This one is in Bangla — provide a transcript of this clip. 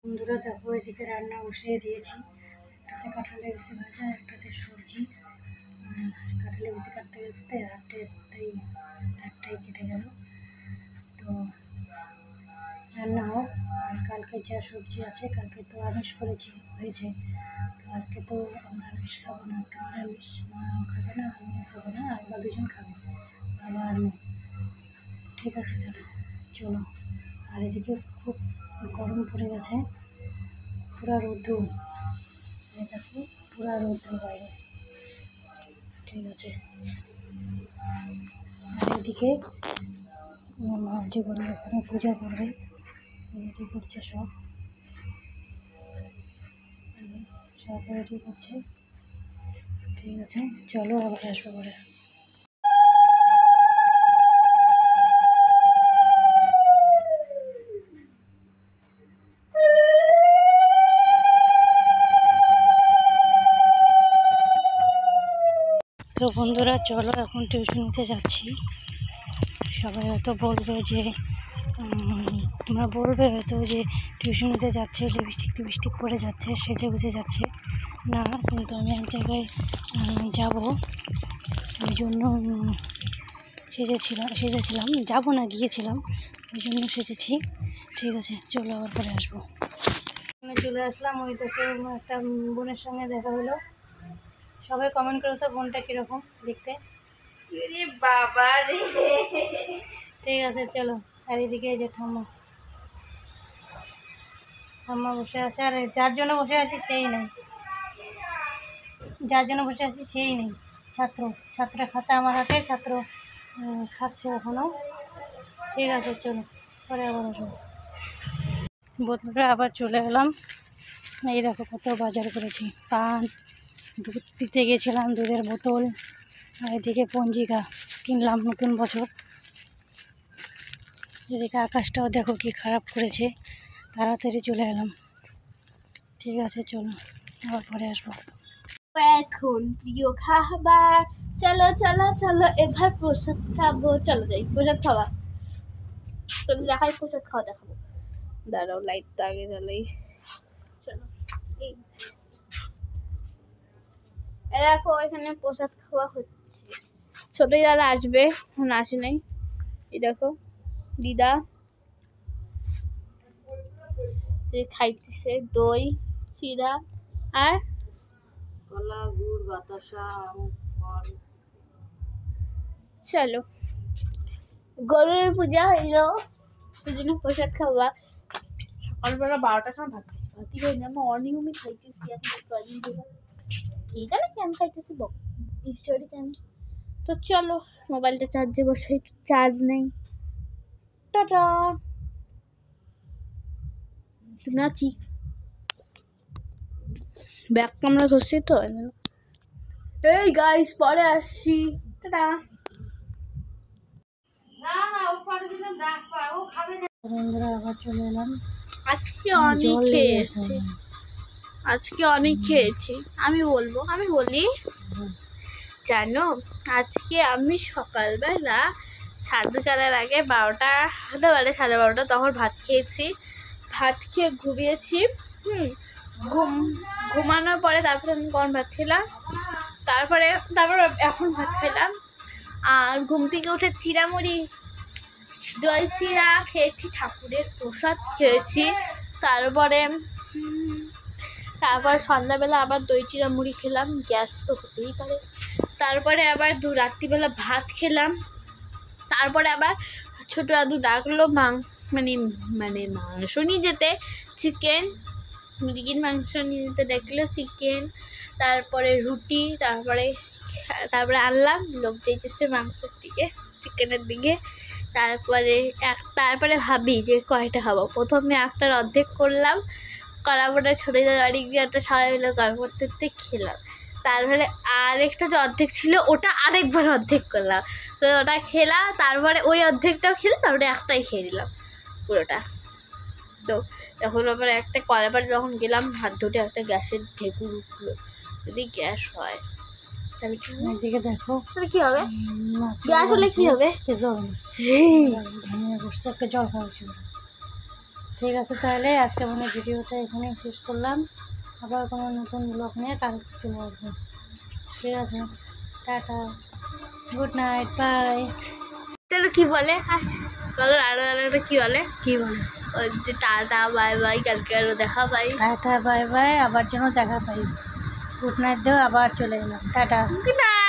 বন্ধুরা দেখো, এদিকে রান্না বসিয়ে দিয়েছি। একটাতে কাঁঠালের বিচি ভাজা, একটাতে সবজি। কাঁঠালের বিচি কাটতে কাটতে একটাই কেটে গেল। তো রান্না হোক। আর কালকে যা সবজি আছে, কালকে তো আমিষ হয়েছে। তো আজকে তো আমরা আমিষ খাবো না, আজকে নিরামিষ। মাও খাবে না, আমিও খাবো না, আমরা দুজন খাবো, বাবা আর মেয়ে। ঠিক আছে, তাহলে চলো। আর এদিকে খুব গরম পড়ে গেছে, পুরা রৌদ্র। দেখো, পুরা রৌদ্র বাইরে। ঠিক আছে। আর এদিকে মা যে বলে ওখানে পূজা করবে, রেডি করছে সব রেডি করছে। ঠিক আছে, চলো আবার আসবো পরে। তো বন্ধুরা চলো, এখন টিউশন নিতে যাচ্ছি। সবাই হয়তো বলবে যে তোমরা বলবে হয়তো যে টিউশন নিতে যাচ্ছে, লিপস্টিক পরে যাচ্ছে, সেজে গুজে যাচ্ছে না। কিন্তু আমি এক জায়গায় যাব, ওই জন্য সেজেছিলাম, যাব না, গিয়েছিলাম, ওই জন্য সেজেছি। ঠিক আছে, চলো আবার পরে আসবো। চলে আসলাম, ওই দেখে একটা বোনের সঙ্গে দেখা হলো। সবাই কমেন্ট করো তো বোনটা কীরকম দেখতে। বাবা রে, ঠিক আছে চলো। আর এদিকে এই যে ঠাম্মা বসে আছে, আর যার জন্য বসে আছি সেই নেই, ছাত্র খাতা আমার হাতে, ছাত্র খাচ্ছে এখনও। ঠিক আছে চলো, পরে আবার আসবো। বন্ধুরা আবার চলে এলাম। এই দেখো কত বাজার করেছি। পান, দুধ দিতে গেছিলাম, দুধের বোতল, আর এদিকে পঞ্জিকা কিনলাম, নতুন বছর। এদিকে আকাশটাও দেখো কি খারাপ করেছে, তাড়াতাড়ি চলে এলাম। ঠিক আছে চলো, আবার পরে আসবো। এখন প্রিয় খাবার, চলো চলো চলো, এবার প্রসাদ খাবো। চলো যাই প্রসাদ খাওয়া। চলো দেখাই প্রসাদ খাওয়া দেখাবো। দাঁড়াও, লাইটটা আগে জ্বালাই। চলো, দেখো এখানে প্রসাদ খাওয়া হচ্ছে। ছোট দাদা আসবে, এখন আসে নাই। এই দেখো দিদা খাইতেছে দই, চিরা আর কলা, গুড়, বাতাসা, ফল। চলো, গরুর পূজা হইলো, ওই জন্য প্রসাদ খাওয়া। সকালবেলা 12টার সময় ভাত খাইছি, ভাতই খাইনি। আমি অনিয়মিত খাইতেছি এখন কদিন ধরে। কি জানি কেন খাইতেছি, ঈশ্বরই কেন। তো চলো, মোবাইলটা চার্জে বসাই, চার্জ নেই। টাটা, নাচি। ব্যাক ক্যামেরা ধরছি তো। এই গাইস, পরে আসছি। টাটা। বন্ধুরা আবার চলে এলাম। আজকে অনেক খেয়েছি। আমি বলি জানো, আজকে আমি সকালবেলা সাধু কালার আগে 12টা হতে পারে, 12:30, তখন ভাত খেয়েছি। ভাত খেয়ে ঘুমিয়েছি। ঘুমানোর পরে তারপরে আমি কখন ভাত খেলাম, তারপরে এখন ভাত খেলাম। আর ঘুম থেকে উঠে চিড়ামুড়ি, দই চিড়া খেয়েছি, ঠাকুরের প্রসাদ খেয়েছি। তারপর সন্ধ্যাবেলা আবার দই চিড়া মুড়ি খেলাম, গ্যাস তো হতেই পারে। তারপরে আবার রাত্রিবেলা ভাত খেলাম। তারপরে আবার ছোট দাদু ডাকলো মানে মাংস নিয়ে যেতে, চিকেন, মুরগির মাংস নিয়ে যেতে ডাকলো, চিকেন, তারপরে রুটি, তারপরে আনলাম। লোক যেতেছে মাংসের দিকে, চিকেনের দিকে। তারপরে ভাবি যে কয়টা খাবো। প্রথমে একটার অর্ধেক করলাম, করার পরে ছোটো বাড়ি গিয়ে একটা সবাই মিলে গল্প করতে খেলাম। তারপরে আরেকটা যে অর্ধেক ছিল, ওটা আরেকবার অর্ধেক করলাম। তো ওটা খেলাম, তারপরে ওই অর্ধেকটাও খেলে, তারপরে একটাই খেয়ে নিলাম পুরোটা। তো তখন আবার একটা করার পরে যখন গেলাম হাত ধুতে, একটা গ্যাসের ঢেকুর উঠলো। যদি গ্যাস হয় তাহলে কি দেখো, তাহলে কি হবে? গ্যাস হলে কি হবে? একটা জল খাওয়া ছিল। ঠিক আছে, তাহলে আজকে মানে ভিডিওটা এখানেই শেষ করলাম। আবার কোনো নতুন ব্লগ নিয়ে কাল চলে আসবো। ঠিক আছে, টাটা, গুড নাইট, বাই। চলো কি বলে বলো, আরো আরো একটা কি বলে, কী বলে? ওই যে টাটা বাই বাই, কালকে আরো দেখা পাই। টাটা বাই বাই, আবার যেন দেখা পাই। গুড নাইট দেও, আবার চলে এলাম, টাটা। Good night.